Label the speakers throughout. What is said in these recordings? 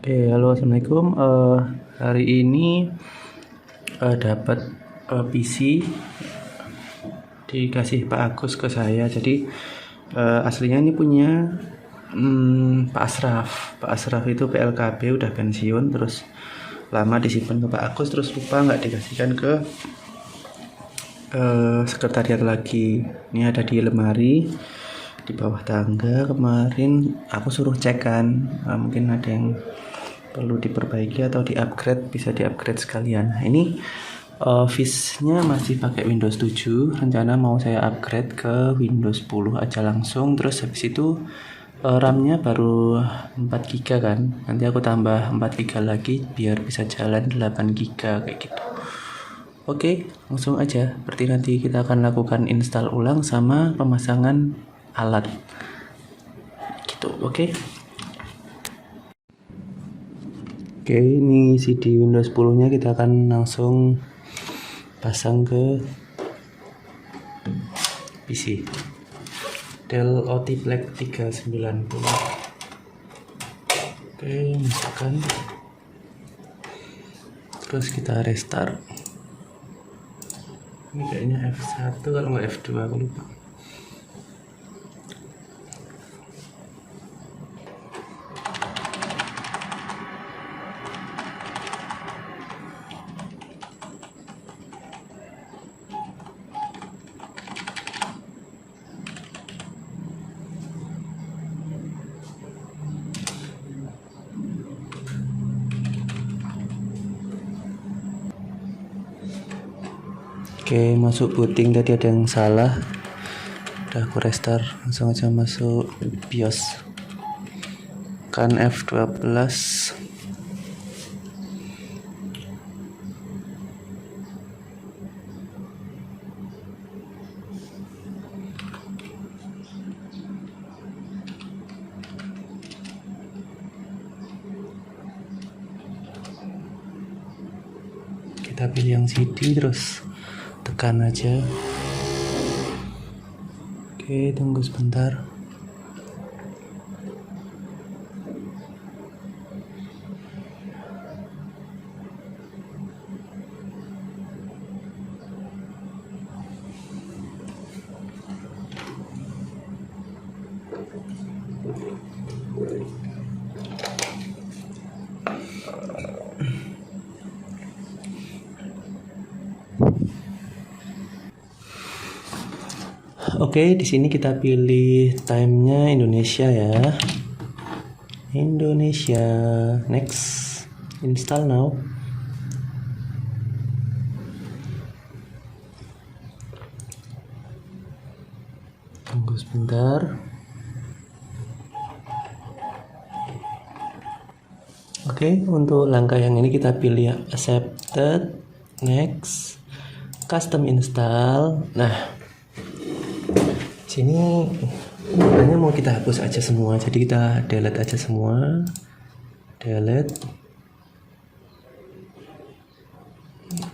Speaker 1: Halo, assalamualaikum. Hari ini dapat PC dikasih Pak Agus ke saya. Jadi aslinya ini punya Pak Asraf. Pak Asraf itu PLKB udah pensiun, terus lama disimpan ke Pak Agus, terus lupa nggak dikasihkan ke sekretariat lagi. Ini ada di lemari di bawah tangga. Kemarin aku suruh cek kan, mungkin ada yang perlu diperbaiki atau di-upgrade, bisa di-upgrade sekalian. Nah, ini Office-nya masih pakai Windows 7, rencana mau saya upgrade ke Windows 10 aja langsung. Terus habis itu RAM-nya baru 4 GB kan, nanti aku tambah 4 GB lagi biar bisa jalan 8 GB kayak gitu. Oke, langsung aja. Berarti nanti kita akan lakukan install ulang sama pemasangan alat gitu. Oke, ini CD Windows 10 nya kita akan langsung pasang ke PC Dell OT Black 390. Masukkan, terus kita restart. Ini kayaknya F1 kalau nggak F2, aku lupa. Oke, masuk booting. Tadi ada yang salah, udah aku restart. Langsung aja masuk BIOS kan F12. Kita pilih yang CD, terus tekan aja. Oke, tunggu sebentar. Oke, di sini kita pilih time-nya Indonesia ya. Indonesia. Next. Install now. Tunggu sebentar. Oke, untuk langkah yang ini kita pilih accepted, next, custom install. Nah, sini sebenarnya mau kita hapus aja semua, jadi kita delete aja semua. Delete.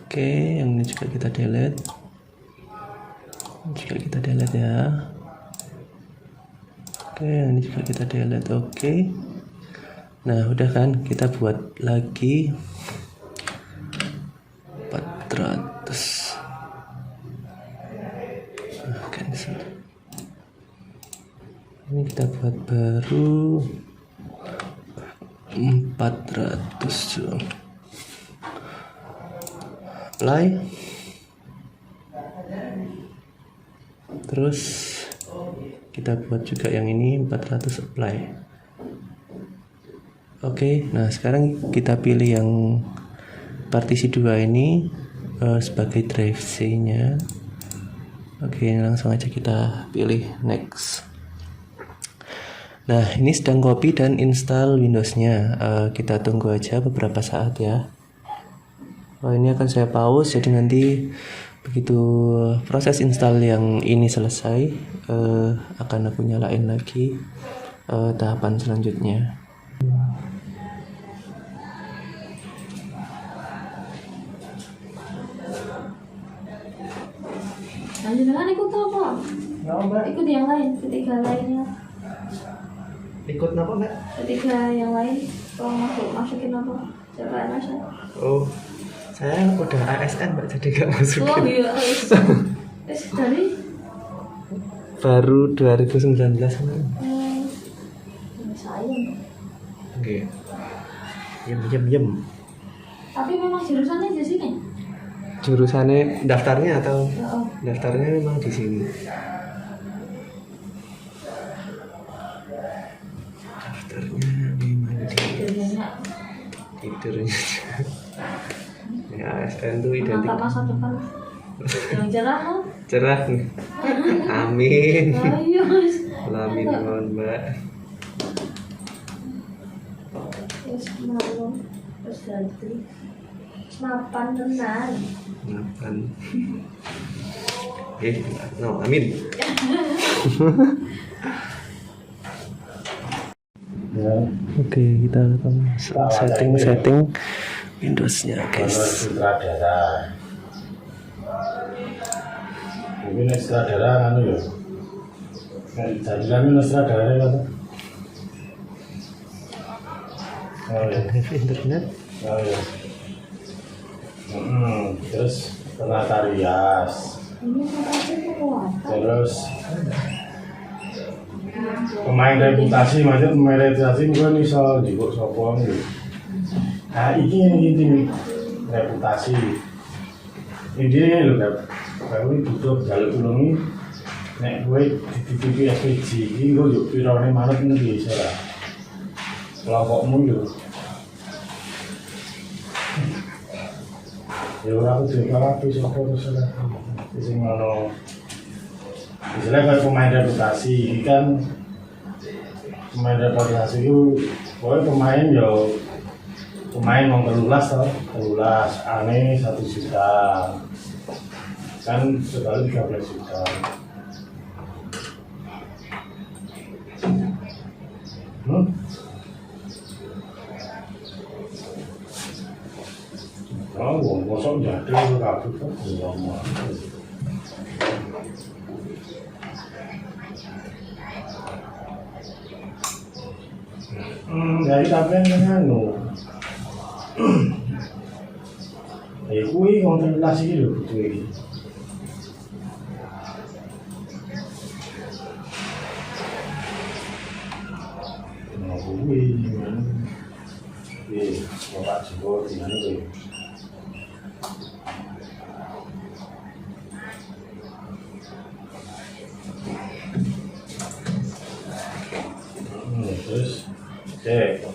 Speaker 1: Oke, yang ini juga kita delete. Juga kita delete ya. Oke, yang ini juga kita delete. Oke. Nah, udah kan, kita buat lagi 400. Nah, cancel. Ini kita buat baru 400. Apply. Terus kita buat juga yang ini 400, apply. Oke, nah sekarang kita pilih yang partisi 2 ini sebagai drive C-nya. Oke, langsung aja kita pilih next. Nah, ini sedang copy dan install Windows-nya. Kita tunggu aja beberapa saat ya. Ini akan saya pause, jadi nanti begitu proses install yang ini selesai, akan aku nyalain lagi tahapan selanjutnya.
Speaker 2: Lanjut dengan ikut apa? Ikut yang lain, ketiga lainnya.
Speaker 1: Ikut apa enggak?
Speaker 2: Ketiga yang lain kalau masukin apa? Coba masuk.
Speaker 1: Oh, saya udah ASN Mbak, jadi gak masukin.
Speaker 2: Oh iya, dari
Speaker 1: Baru 2019 kemarin.
Speaker 2: sayang.
Speaker 1: Oke. Yem.
Speaker 2: Tapi memang jurusannya di sini.
Speaker 1: Jurusannya daftarnya atau
Speaker 2: Oh.
Speaker 1: daftarnya memang di sini. Daftarnya memang di tidurnya. Ya, ASN tuh identik
Speaker 2: Menatap masa depan yang cerah kan?
Speaker 1: cerah nih. Amin.
Speaker 2: Ayo mas.
Speaker 1: Amin mohon Mbak.
Speaker 2: Terus malu, terus ganti. Mapan tenan.
Speaker 1: Makan. No, amin.
Speaker 3: Ya.
Speaker 1: Oke, kita akan setting Windows-nya, guys.
Speaker 3: Sutradara. Mungkin sutradara anu ya. Jadi kami sutradara kan. Oh ya.
Speaker 1: Internet.
Speaker 3: Oh ya. Terus penata rias.
Speaker 2: Ini makasih kuat.
Speaker 3: Terus pemain reputasi, maksudnya pemain reputasi mungkin iso jikuk sapa gitu. Nah, ini reputasi. Intinya lho, Kak. Kowe butuh jaluk tulungi nek kowe dititipi SPG iki engko yo pirane manut ngendi iso ra. Kelompokmu yo. Ya ora kudu kabeh sapa terus ora. Sing ngono. Misalnya kayak pemain reputasi, ini kan pemain reputasi itu pokoknya pemain mau telulas aneh 1 juta kan sekali 13 juta. Oh, bosok jadi kabut kan ngomong. Dari sampean anu. Kuwi kontemplasi iki lho butuh iki. Nah, kuwi gimana? Bapak Joko gimana tuh? Terus cek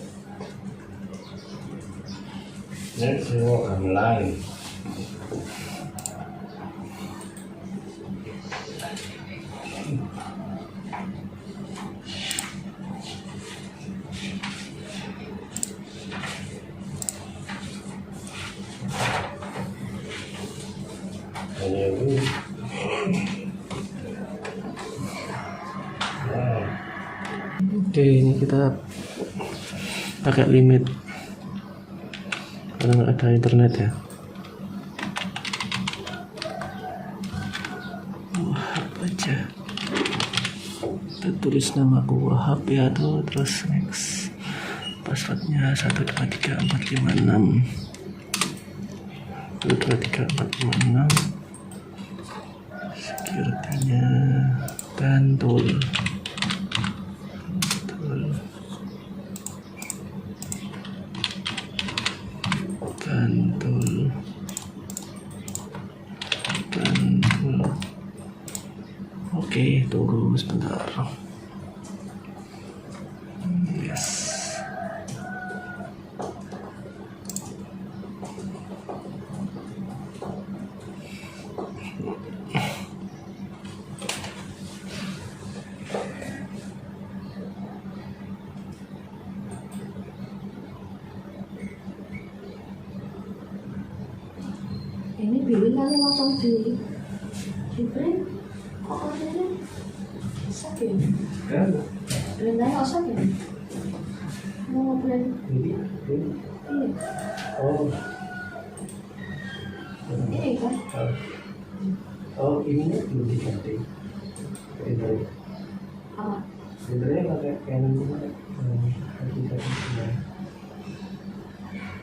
Speaker 3: ini semua gamelan
Speaker 1: Oke, ini kita pakai limit karena nggak ada internet ya. Wahab aja, kita tulis namaku Wahab ya tuh, terus next, passwordnya 123456 123456, security-nya Bantul. Oke, tunggu sebentar. Yes.
Speaker 2: Ini bilin kali langsung di print. Kok ini sakit? Printnya kok sakit? Mau print? Iya.
Speaker 3: oh
Speaker 2: Ini kan?
Speaker 3: oh ininya belum diganti.
Speaker 2: Apa?
Speaker 1: Sebenarnya pakai Canon juga. Bisa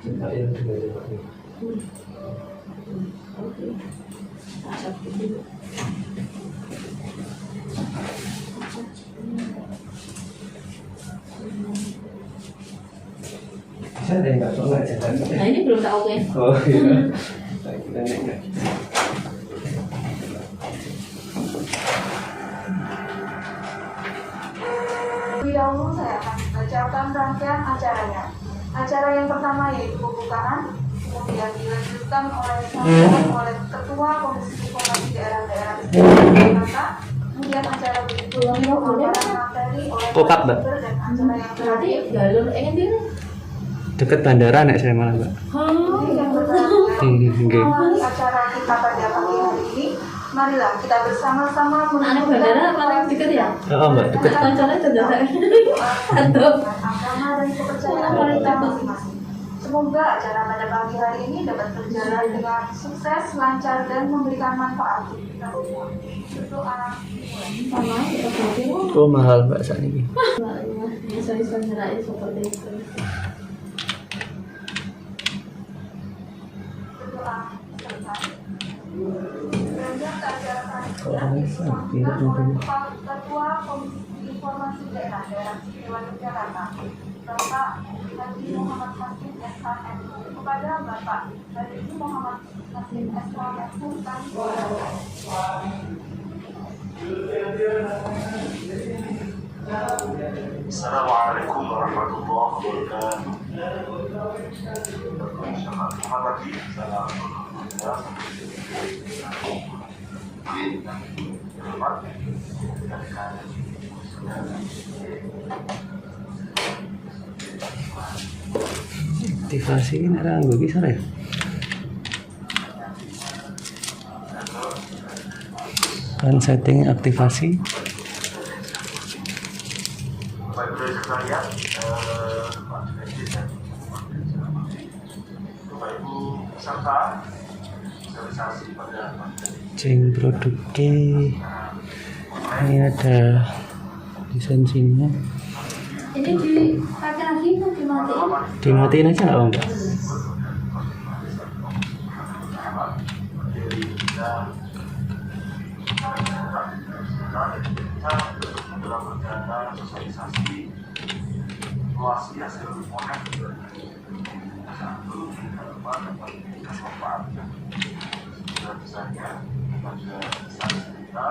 Speaker 1: coba yang coba nih.
Speaker 2: Oke. Asap dulu.
Speaker 1: Bisa deh nggak kok nggak jalan.
Speaker 2: Nah ini belum tak oke.
Speaker 1: Oh iya. Saya kira enggak.
Speaker 4: Lebih dahulu saya akan membacakan rangkaian acaranya. Acara yang pertama yaitu pembukaan, kemudian dilanjutkan oleh Ketua Komisi Informasi Daerah-Daerah Jakarta, kemudian acara berikutnya pemaparan materi oleh
Speaker 1: Kokap, Mbak.
Speaker 4: dan acara yang
Speaker 2: Berarti
Speaker 4: terakhir.
Speaker 2: jalur ingin dia.
Speaker 1: Dekat bandara nek saya malah, Mbak.
Speaker 4: Jadi yang terakhir,
Speaker 1: Nggih.
Speaker 4: mengawali acara kita pada pagi hari ini, marilah kita bersama-sama
Speaker 2: Anak bandara paling dekat ya.
Speaker 1: Oh, Mbak, dekat.
Speaker 2: Kantornya terdekat. Aduh.
Speaker 4: agama dan kepercayaan kita masing-masing. Semoga acara pada pagi hari ini dapat berjalan dengan sukses, lancar, dan memberikan manfaat untuk kita semua. Berdoa.
Speaker 2: Sama kita berarti.
Speaker 1: Oh, mahal, Mbak, saat ini.
Speaker 2: Bisa-bisa nyerahin seperti itu.
Speaker 4: Berdoa. Berangkat ke acara
Speaker 1: Oh, bisa. Tidak
Speaker 4: oleh
Speaker 1: mungkin.
Speaker 4: Ketua Komisi Informasi Daerah-Daerah Istimewa Yogyakarta, Bapak Haji Muhammad Hasim SHM, kepada Bapak Haji Muhammad Hasim SHM kami
Speaker 5: Assalamualaikum warahmatullahi wabarakatuh. Selamat pagi.
Speaker 1: Aktivasi ini ada anggo bisa ya? Kan setting aktivasi.
Speaker 5: Bapak Ibu sekalian, Pak Direktur dan Bapak Ibu peserta sosialisasi pada
Speaker 1: Ceng produknya. Ini ada lisensinya.
Speaker 2: Ini dipakai lagi kan dimatiin?
Speaker 1: Dimatiin aja nggak, Mbak?
Speaker 5: dalam berjalan sosialisasi situasi hasil reponet satu harapan dapat kemanfaatkan sudah besarnya pada instansi kita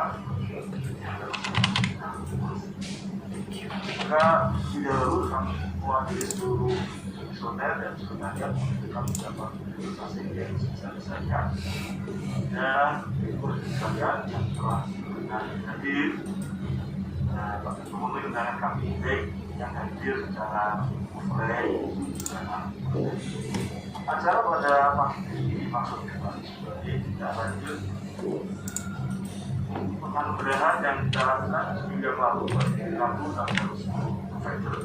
Speaker 5: maka tidak dahulu kami mewakili seluruh komisioner dan sebenarnya kami dapat sosialisasi yang sebesar-besarnya dan ikut sekalian yang telah hadir memenuhi undangan kami baik yang hadir secara offline. Acara pada pagi ini maksudnya sebagai tindak lanjut penganugerahan yang kita lakukan hingga lalu pada Rabu tanggal 10 November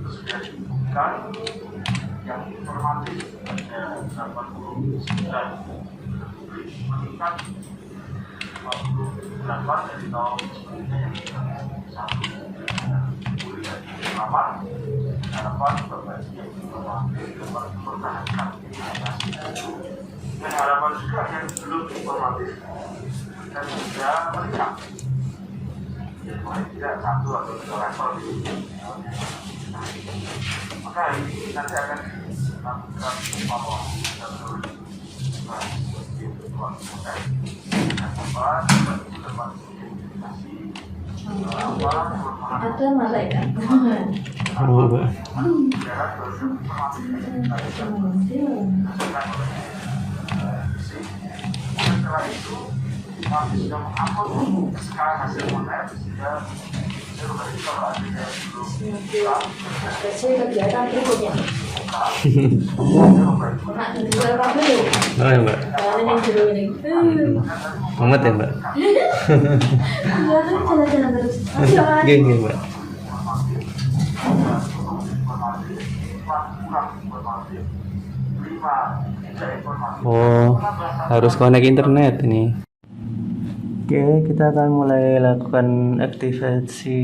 Speaker 5: sudah diumumkan yang informatif ada 89 meningkat 58 dari tahun sebelumnya yang satu aman harapan berbagi yang dapat mempertahankan dan harapan juga yang belum informatif dan juga meningkat paling tidak satu atau dua level maka hari ini nanti akan dilakukan evaluasi dan terus
Speaker 2: Ada malaikat.
Speaker 1: Oh, Mbak.
Speaker 5: Setelah itu kami sudah mengupload sekarang hasil monet sehingga dari kalau ada yang belum
Speaker 2: Saya kegiatan berikutnya. Nak di luar kabel yuk.
Speaker 1: Oh ya, Mbak.
Speaker 2: Jalan yang jero ini.
Speaker 1: Mumet ya, Mbak?
Speaker 2: Jalan-jalan terus. Jalan.
Speaker 1: Gini, Mbak. Oh, harus connect internet ini. Oke, kita akan mulai lakukan aktivasi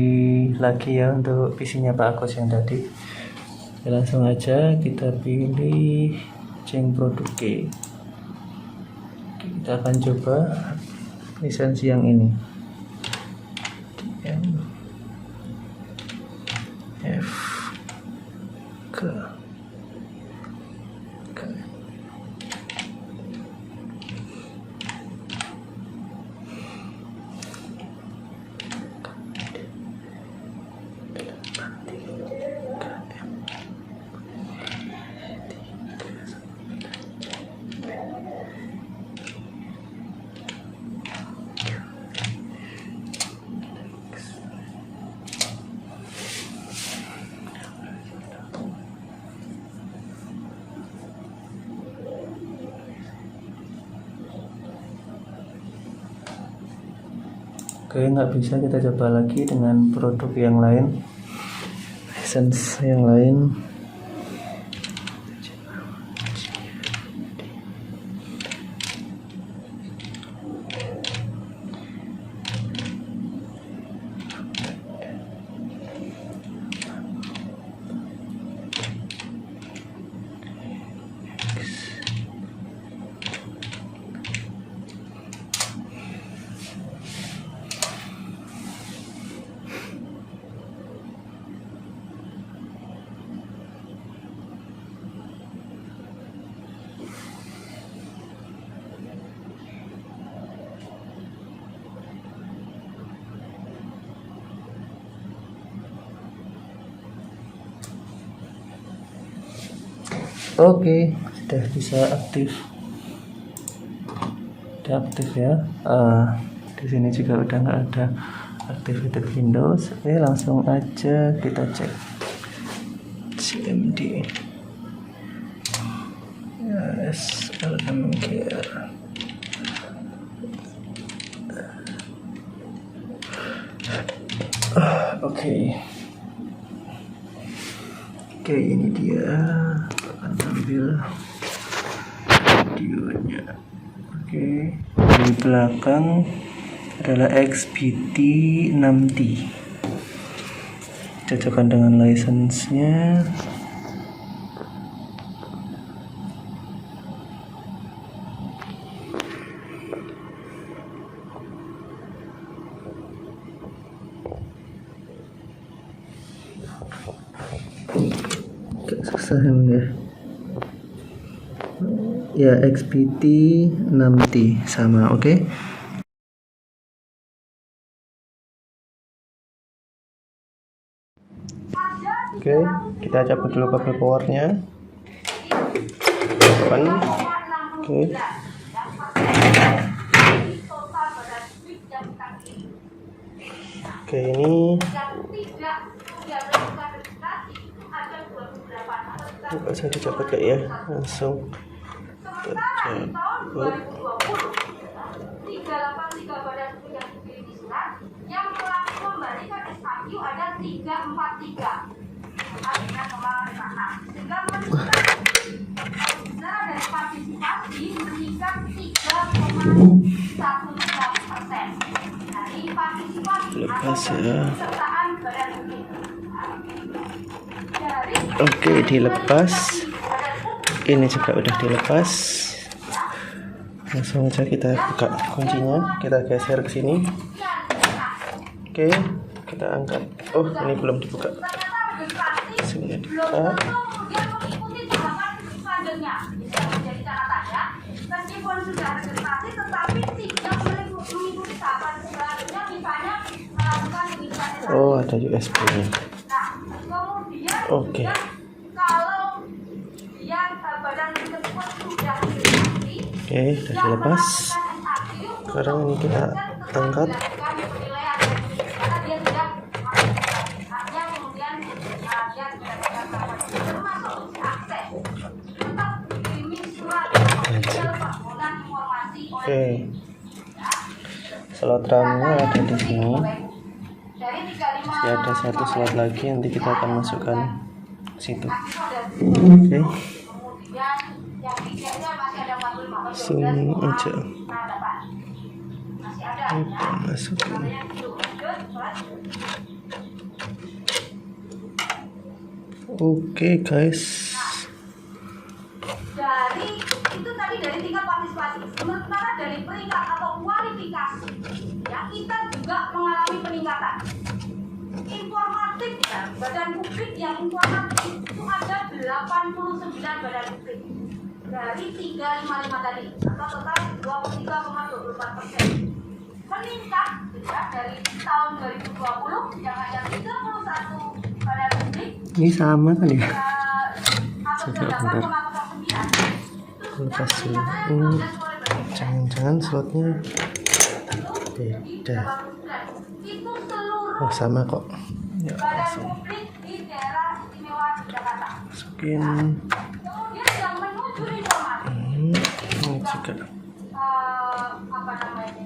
Speaker 1: lagi ya untuk PC-nya Pak Agus yang tadi. Ya, langsung aja kita pilih Ceng Produk G. Kita akan coba lisensi yang ini. DM F K K. Oke, nggak bisa, kita coba lagi dengan produk yang lain, license yang lain. Oke, sudah bisa aktif. Sudah aktif ya. Di sini juga udah nggak ada activated Windows. Oke, langsung aja kita cek CMD. Yes, LMGR. Oke, ini dia. Akan ambil videonya. Oke, di belakang adalah XBT 6T. Cocokkan dengan license-nya. Susah ya. Ya, XBT 6T sama, oke. Oke, kita cabut dulu kabel powernya. Open. Oke. Oke, ini nggak usah dicabut kayak ya, langsung tercabut.
Speaker 4: Yang telah membalikan SKQ ada 343 dengan nomor 56 sehingga menunjukkan dari partisipasi meningkat 3,13%. Dari partisipasi
Speaker 1: Lepas ya.
Speaker 4: pesertaan badan hukum.
Speaker 1: Oke, dilepas. Ini juga udah dilepas. Langsung aja kita buka kuncinya, kita geser ke sini. Oke, kita angkat. Oh, ini belum dibuka. Sini dibuka.
Speaker 4: Meskipun sudah registrasi, tetapi tidak mengikuti tahapan selanjutnya, misalnya melakukan registrasi.
Speaker 1: Oh, ada USB-nya.
Speaker 4: Nah, kemudian
Speaker 1: Oke.
Speaker 4: kalau yang badan tersebut sudah registrasi,
Speaker 1: Oke, sudah dilepas. Sekarang ini kita angkat. Oke, slot RAM-nya ada di sini. Masih ada satu slot lagi, nanti kita akan masukkan situ. Oke, sini aja.
Speaker 4: Masih ada
Speaker 1: Kita masukin. Oke guys.
Speaker 4: Dari itu tadi dari tingkat partisipasi. Sementara dari peringkat atau kualifikasi, ya kita juga mengalami peningkatan. Informatif ya, badan publik yang informatif itu ada 89 badan publik dari 355 tadi atau total 23,24%. Meningkat ya, dari tahun 2020 yang ada 31 badan publik.
Speaker 1: Ini sama kan ya?
Speaker 4: Coba
Speaker 1: bentar. Lepas dulu. Jangan-jangan slotnya beda.
Speaker 4: Itu seluruh
Speaker 1: Oh sama kok. Ya
Speaker 4: badan
Speaker 1: langsung
Speaker 4: publik di daerah istimewa Jakarta.
Speaker 1: masukin.
Speaker 4: Kemudian yang menuju informasi
Speaker 1: Ini juga.
Speaker 4: apa namanya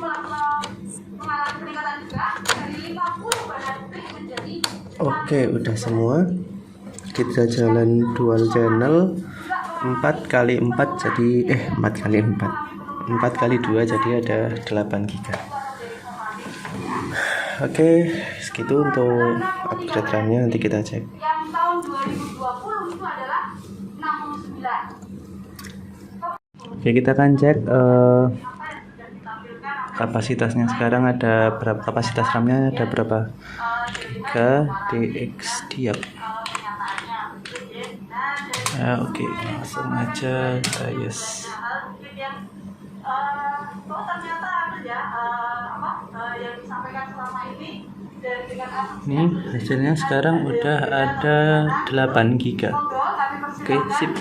Speaker 4: mengalami peningkatan juga dari 50 badan publik menjadi
Speaker 1: Oke, udah semua. Kita jalan dual channel 4x4 jadi 4x4 4x2 jadi ada 8 GB. Oke, segitu untuk upgrade RAM-nya, nanti kita cek.
Speaker 4: yang tahun 2020 itu adalah 69.
Speaker 1: Oke, kita akan cek kapasitasnya sekarang ada berapa, kapasitas RAM-nya ada berapa. 3 DX diap. Oke, langsung aja kita yes.
Speaker 4: Ternyata ya yang disampaikan selama ini dari dengan
Speaker 1: Ini hasilnya sekarang udah ada 8 GB.
Speaker 4: Oke,
Speaker 1: Oke, sip.